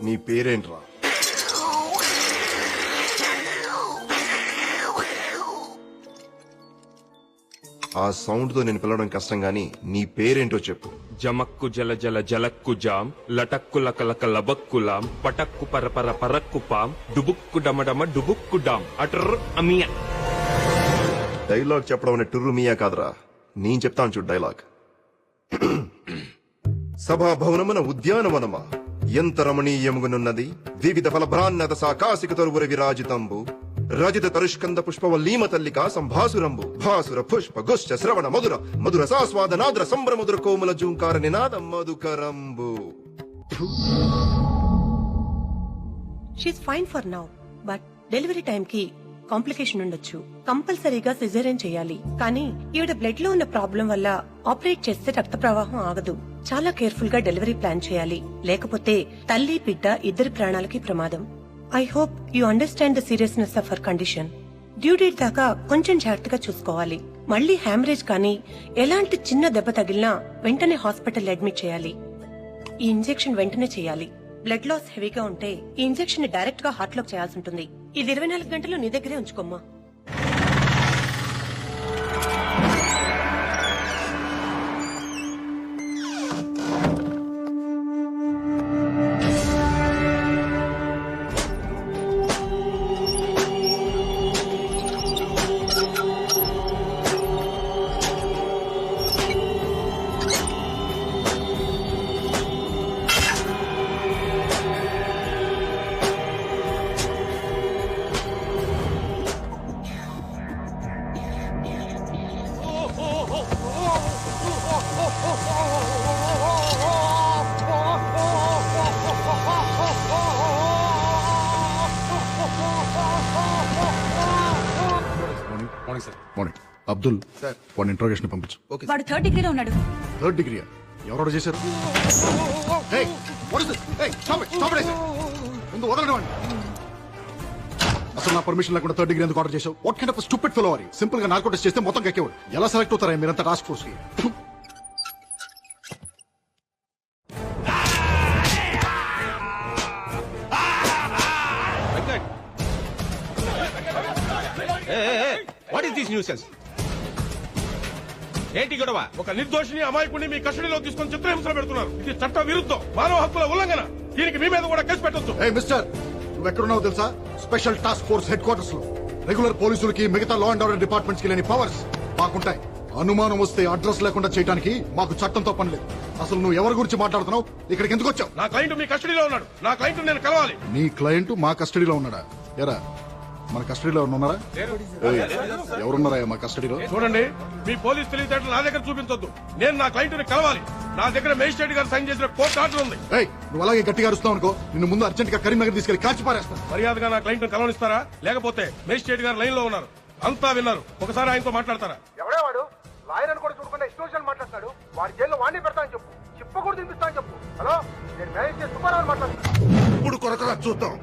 నీ పేరేంట్రా? ఆ సౌండ్ తో నేను పిలవడం కష్టం గానీ నీ పేరేంటో చెప్పు. జమక్కు జల జల జలక్కు జాం లటక్కు లకలక లబక్కులాం పటక్కు పరపర పరక్కు పాం డుబుక్కు డమడమ డుబుక్కు డాం అటర్ అమియా. డైలాగ్ చెప్పడం అనే టుర్రు మియా కాదురా, నేను చెప్తాను చూడు డైలాగ్. సభా భవనమున ఉద్యానవనమా ఎంత రమణీయముగనున్నది, వివిధ ఫలభ్రాన్నత సాకాశిక తరువుర విరాజితంబు రజిత తరుష్కంద పుష్పవల్లీమ తల్లికా సంభాసురంబు భాసుర పుష్ప గుశ్చ శ్రవణ మధుర మధుర సాస్వాద నాద్ర సంభ్ర మధుర కోమల జూంకార నినాదం మధుకరంబు. She's fine for now, but delivery time కి కాంప్లికేషన్ ఉండొచ్చు. కంపల్సరీగా సిజేరియన్ చేయాలి. కానీ ఈవిడ బ్లడ్ లో ఉన్న ప్రాబ్లం వల్ల ఆపరేట్ చేస్తే రక్త ప్రవాహం ఆగదు. చాలా కేర్ఫుల్ గా డెలివరీ ప్లాన్ చేయాలి, లేకపోతే తల్లి బిడ్డ ఇద్దరి ప్రాణాలకి ప్రమాదం. I hope you understand the seriousness of her condition. Due date దాకా కొంచెం జాగ్రత్తగా చూసుకోవాలి. మళ్లీ హ్యామరేజ్ కానీ ఎలాంటి చిన్న దెబ్బ తగిలినా వెంటనే హాస్పిటల్ అడ్మిట్ చేయాలి. ఈ ఇంజెక్షన్ వెంటనే చేయాలి. బ్లడ్ లాస్ హెవీగా ఉంటే ఈ ఇంజెక్షన్ ని డైరెక్ట్ గా హార్ట్ లోకి చేయాల్సి ఉంటుంది. ఇది 24 గంటలు నీ దగ్గరే ఉంచుకోమ్మా. మార్నింగ్. అబ్దుల్ సార్. వాడిని ఇంట్రోగేషన్ పంపించు. వాడు 3rd డిగ్రీలో ఉన్నాడు. 3rd డిగ్రీ ఎవరు చేశారు? Hey, what is this? Hey, stop it, I said. ముందు వదలండి వాడిని. అసలు నా పర్మిషన్ లేకుండా 3rd డిగ్రీ ఎందుకు ఆర్డర్ చేశావు? What kind of stupid fellow are you? Simple గా నార్కో టెస్ట్ చేస్తే మొత్తం కక్కేవాడు. ఎలా సెలెక్ట్ అవుతారా మీరంతా టాస్క్ ఫోర్స్ కి? What is this nuisance? ఏంటి గొడవ? ఒక నిర్దోషిని అమాయకుడిని మీ కస్టడీలో తీసుకొని చిత్రహింసలు పెడుతున్నారు. ఇది చట్ట విరుద్ధం, మానవ హక్కుల ఉల్లంఘన. దీనికి మీ మీద కూడా కేసు పెట్టొచ్చు. ఏ మిస్టర్, నువ్వు ఎక్కడున్నావు తెలుసా? Special task force head quarters లో. రెగ్యులర్ పోలీసులకి మిగతా లా అండ్ ఆర్డర్ డిపార్ట్మెంట్స్ కి లేని పవర్స్ మాకుంటాయి. అనుమానం వస్తే అడ్రస్ లేకుండా చేయడానికి మాకు చట్టంతో పని లేదు. అసలు నువ్వు ఎవరి గురించి మాట్లాడుతున్నావు? ఇక్కడికి ఎందుకు వచ్చావు? నా క్లయింట్ మీ కస్టడీలో ఉన్నాడు. నా క్లయింట్ నేను కలవాలి. నీ క్లయింట్ మా కస్టడీలో ఉన్నాడా? ఎరా, మన కస్టడీలో ఉన్నారా? ఎవరున్నారా మా కస్టడీలో? చూడండి, మీ పోలీస్ తెలివితేటలు నా దగ్గర చూపించొద్దు. నేను నా క్లయింట్ ని కలవాలి. నా దగ్గర మేజిస్ట్రేట్ గారు సైన్ చేసిన కోర్టు ఆర్డర్ ఉంది. నువ్వు అలాగే గట్టిగా అరుస్తావు అనుకో, నిన్ను ముందు అర్జెంట్ గా కరీంనగర్ తీసుకెళ్లి కాల్చి పారేస్తాను. మర్యాదగా నా క్లయింట్ ని కలవనిస్తారా? లేకపోతే మేజిస్ట్రేట్ గారు లైన్ లో ఉన్నారు, అంతా విన్నారు. ఒకసారి ఆయనతో మాట్లాడతారా? ఎవడేవాడు? లాయర్ అని కూడా చూడకుండా ఎక్స్టోషన్ మాట్లాడతాడు. వాడి జైల్లో వాడిని పెడతానని చెప్పు. చెప్పకూడదు తినిపిస్తానని చెప్పు. హలో, నేను మేనేజ్ చేసి సుబ్బారావు మాట్లాడుతాను. ఇప్పుడు కొరకరా చూద్దాం.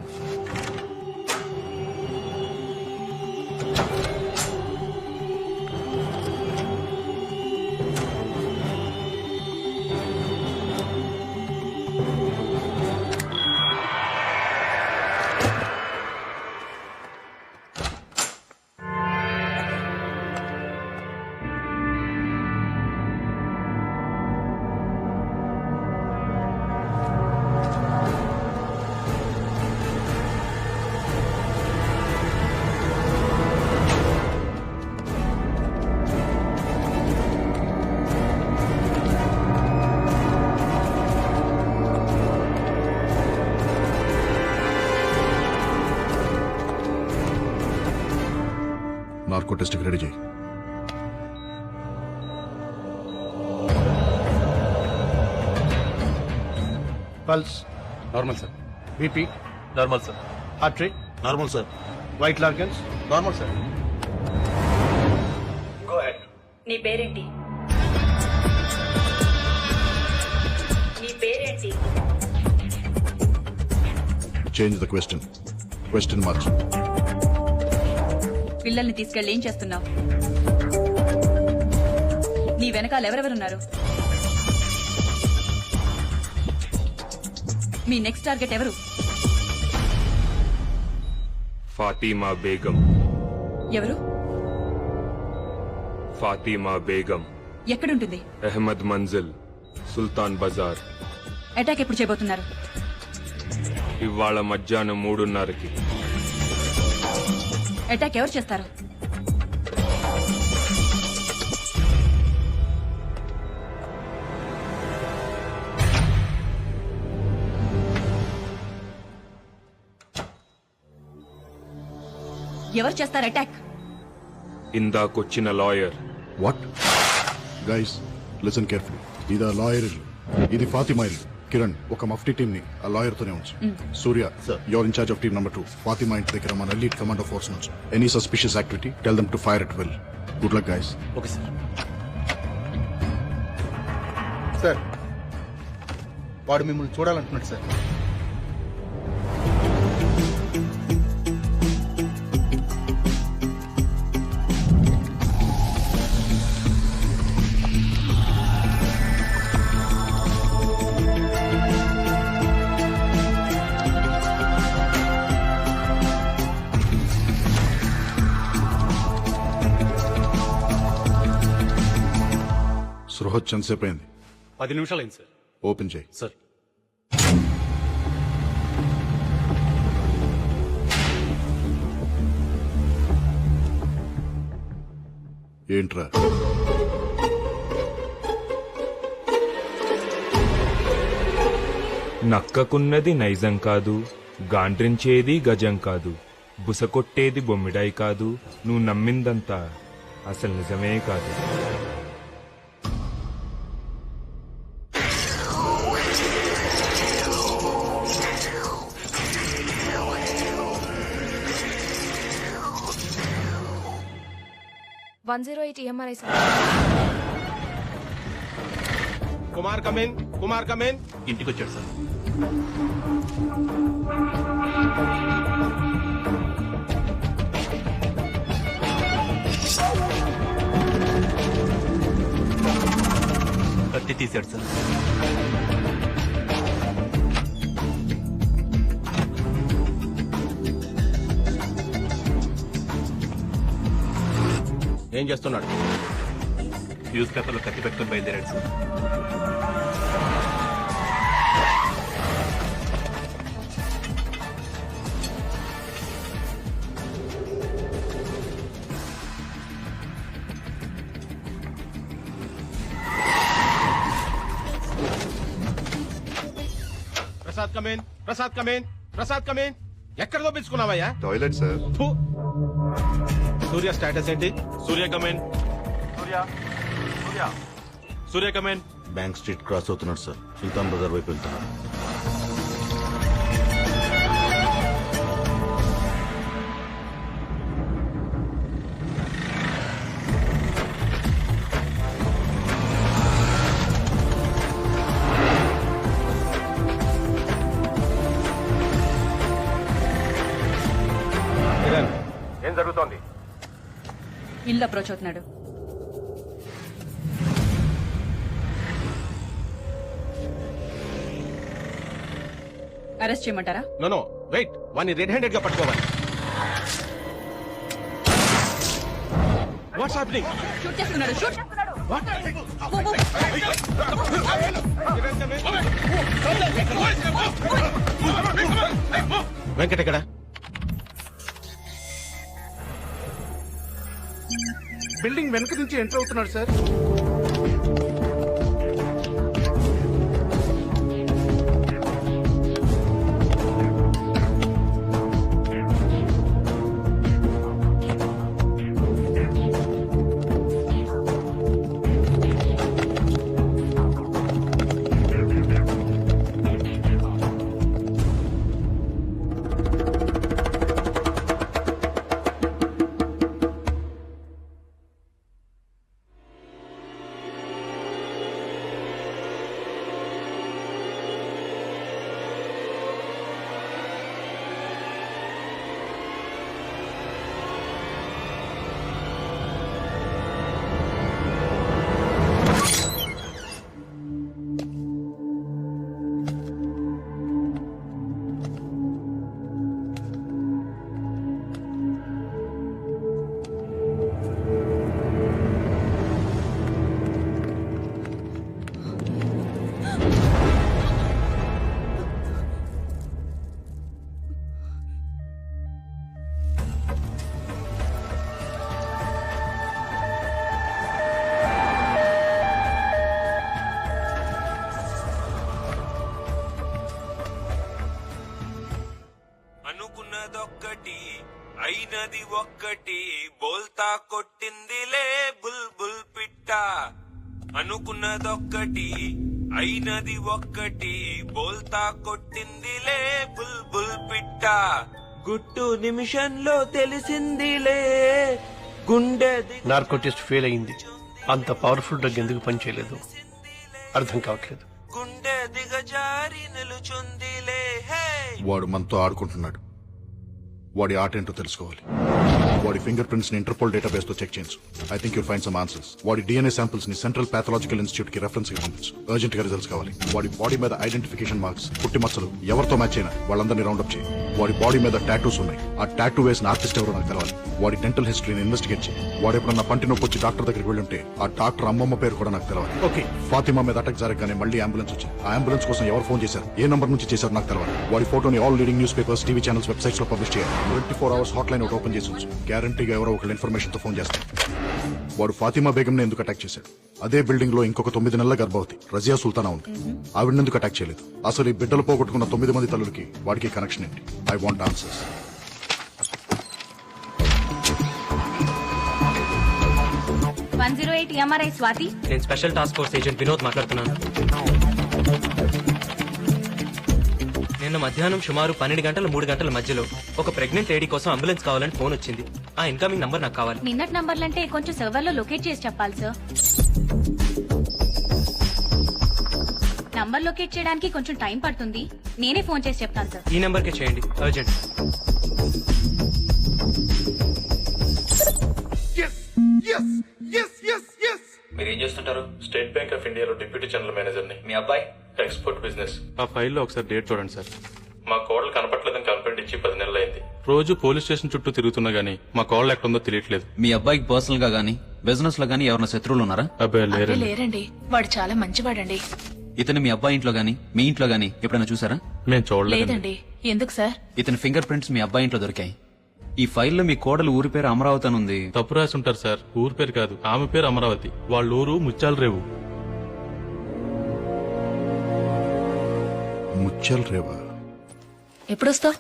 నార్కో టెస్ట్ రెడీ చేయి. Pulse normal sir. BP normal sir. Heart rate normal sir. White లార్గన్స్ నార్మల్ సార్. Go head. నీ పేరేంటి? నీ పేరేంటి? చేంజ్ ద క్వశ్చన్ మార్చు. పిల్లల్ని తీసుకెళ్ళి ఏం చేస్తున్నావు? నీ వెనకాల ఎవరెవరున్నారు? మీ నెక్స్ట్ టార్గెట్ ఎవరు? ఫాతిమా బేగం. ఎవరు? ఫాతిమా బేగం. ఎక్కడుంటుంది? అహ్మద్ మంజిల్, సుల్తాన్ బజార్. అటాక్ ఎప్పుడు చేయబోతున్నారు? ఇవాళ మధ్యాహ్నం 3:30కి. అటాక్ ఎవరు చేస్తారు? ఎవరు చేస్తారు అటాక్? ఇందాకొచ్చిన lawyer. What guys listen carefully. ఇది లాయర్ ఇల్లు, ఇది ఫాతిమా ఇల్లు. కిరణ్ ఒక మఫ్టీ టీమ్ ని ఆ లాయర్ తోనే ఉంచు. Surya you're in charge of team number 2. Fatima ఇంటి దగ్గర మన ఎలీట్ కమాండో ఫోర్స్ నుంచి any suspicious activity tell them to fire at will. Good luck guys. Okay sir. Sir వాడు మిమ్మల్ని చూడాలంటున్నాడు సార్. సృహత్ ఎంతసేపు అయింది? 10 నిమిషాలు అయింది సార్. ఓపెన్ చేయి. సార్ ఏంట్రా? నక్కకున్నది నైజం కాదు, గాండ్రించేది గజం కాదు, బుసకొట్టేది బొమ్మిడాయి కాదు, నువ్వు నమ్మిందంతా అసలు నిజమే కాదు. Kumar come in, Kumar come in. ఇంటికి వచ్చాడు సార్. కత్తి తీశాడు సార్. ఏం చేస్తున్నాడు? న్యూస్ పేపర్లో కత్తి పెట్టుకుని బయలుదేరాడు sir. Prasad come in, Prasad come in, Prasad come in. ఎక్కడ దొప్పించుకున్నావయ్యా? Toilet sir. ఫు. సూర్య స్టేటస్ ఏంటి? Surya come in. Surya come in. Bank street cross అవుతున్నాడు సార్. సుల్తాన్ బజార్ వైపు వెళ్తున్నాడు. ఏం జరుగుతోంది? ఇల్లు అప్రోచ్ అవుతున్నాడు. అరెస్ట్ చేయమంటారా? నో వెయిట్, వాడిని రెడ్ హ్యాండెడ్ గా పట్టుకోవాలి. What's happening? షూట్ చేస్తున్నాడు. షూట్. వెంకట్ ఎక్కడ? బిల్డింగ్ వెనక నుంచి ఎంటర్ అవుతున్నాడు సార్. అనుకున్నదొక్కటి అయినది ఒక్కటి బోల్తా కొట్టిందిలే బుల్ బుల్ పిట్ట అనుకున్నదొక్కటి అయినది ఒక్కటి బోల్తా కొట్టిందిలే బుల్ బుల్ పిట్ట గుట్టు నిమిషంలో తెలిసిందిలే గుండె నార్కో టెస్ట్ ఫెయిల్ అయింది. అంత పవర్ఫుల్ డ్రగ్ ఎందుకు పనిచేయలేదు అర్థం కావట్లేదు. గుండె దిగజారి నిలుచుందిలే హే వాడు మనతో ఆడుకుంటున్నాడు. వాడి ఆట ఏంటో తెలుసుకోవాలి. వాడి ఫింగర్ ప్రింట్స్ ని ఇంటర్పోల్ డేటాబేస్ తో చెక్ చేయించు. I think you'll find some answers. వాడి డిఎన్ఏ శాంపిల్స్ ని సెంట్రల్ పాథలాజికల్ ఇన్స్టిట్యూట్ కి రెఫరెన్స్ కి పంపించు. అర్జెంట్ గా రిజల్ట్స్ కావాలి. వాడి బాడీ మీద ఐడెంటిఫికేషన్ మార్క్స్, పుట్టి మచ్చలు ఎవరితో మ్యాచ్ అయినా వాళ్ళందరినీ రౌండప్ చేయి. వాడి బాడీ మీద టాటూస్ ఉన్నాయి. ఆ టాటూ వేసిన ఆర్టిస్ట్ ఎవరో నాకు తెలవాలి. వాడి డెంటల్ హిస్టరీని ఇన్వెస్టిగేట్ చేయి. వాడు ఎప్పుడన్నా పంటి నొప్పి వచ్చి డాక్టర్ దగ్గరికి వెళ్ళి ఉంటే ఆ డాక్టర్ అమ్మమ్మ పేరు కూడా నాకు తెలవాలి. ఓకే. ఫాతిమా మీద అటాక్ జరగగానే మళ్ళీ అంబులెన్స్ వచ్చింది. ఆ అంబులెన్స్ కోసం ఎవరు ఫోన్ చేశారు, ఏ నంబర్ నుంచి చేశారు నాకు తెలవాలి. వాడి ఫోటోని all leading news papers, TV channels, websites లో పబ్లిష్ చేయాలి. 24 hours హాట్ లైన్ ఒకటి ఓపెన్ చేసి ఉంచు. గ్యారంటీగా ఎవరో ఒకళ్ళు ఇన్ఫర్మేషన్ తో ఫోన్ చేస్తారు. వాడు ఫాతిమా బేగం ఎందుకు అటాక్ చేశాడు? అదే బిల్డింగ్ లో ఇంకొక 9 నెలల గర్భవతి రజియా సుల్తానా ఉంది. ఆవిడెందుకు అటాక్ చేయలేదు? అసలు ఈ బిడ్డలు పోగొట్టుకున్న 9 మంది తల్లులకి వాడికి కనెక్షన్ ఏంటి? I want answers. 108 MRI Swathi. నేను special task force agent Vinod మాట్లాడుతున్నాను. నిన్న మధ్యాహ్నం సుమారు 12 గంటల 3 గంటల మధ్యలో ఒక ప్రెగ్నెంట్ లేడీ కోసం అంబులెన్స్ కావాలని ఫోన్ వచ్చింది. ఆ ఇన్కమింగ్ నంబర్ నాకు కావాలి. నిన్నటి నంబర్లంటే కొంచెం సర్వర్ లో లొకేట్ చేసి చెప్పాలి సార్. నంబర్ లొకేట్ చేయడానికి కొంచెం టైం పడుతుంది. నేనే ఫోన్ చేసి చెప్తాను సార్. ఈ నెంబర్కే చేయండి, అర్జెంట్. మీరు ఏం చేస్తుంటారు? స్టేట్ బ్యాంక్ ఆఫ్ ఇండియాలో డిప్యూటీ జనరల్ మేనేజర్ ని. మీ అబ్బాయి ఎక్స్పోర్ట్ బిజినెస్. ఆ ఫైల్లో ఒకసారి డేట్ చూడండి సార్. మా కోడలు కనపట్లేదని కంప్లైంట్ ఇచ్చి 10 నెలలు అయింది. రోజు పోలీస్ స్టేషన్ చుట్టూ తిరుగుతున్నా గానీ మా కోడలు ఎక్కడుందో తెలియట్లేదు. మీ అబ్బాయికి పర్సనల్ గా గానీ బిజినెస్ లో గానీ ఎవరైనా శత్రువులు ఉన్నారా? అబ్బాయి లేరండి. లేరండి, వాడు చాలా మంచివాడండి. ఇతను మీ అబ్బాయి ఇంట్లో గానీ మీ ఇంట్లో గానీ ఎప్పుడైనా చూసారా? మేము చూడలేదు. లేదండి. ఎందుకు సార్? ఇతని ఫింగర్ ప్రింట్స్ మీ అబ్బాయి ఇంట్లో దొరికాయి. ఈ ఫైల్లో మీ కోడలు ఊరి పేరు అమరావతి అని ఉంది. తప్పు రాసి ఉంటారు సార్. ఊరు పేరు కాదు, ఆమె పేరు అమరావతి. వాళ్ళ ఊరు ముత్యాల రేవు. ముత్యాల రేవా? ఎప్పుడొస్తావు?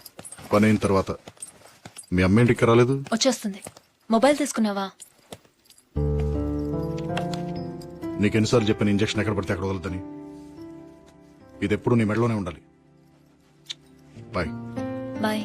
పని అయిన తర్వాత. మీ అమ్మ ఇంటికి రాలేదు? వచ్చేస్తుంది. మొబైల్ తీసుకున్నావా? నీకెన్నిసార్లు చెప్పిన ఇంజక్షన్ ఎక్కడ పడితే అక్కడ వదలదని. ఇది ఎప్పుడు నీ మెడలోనే ఉండాలి. బాయ్. బాయ్.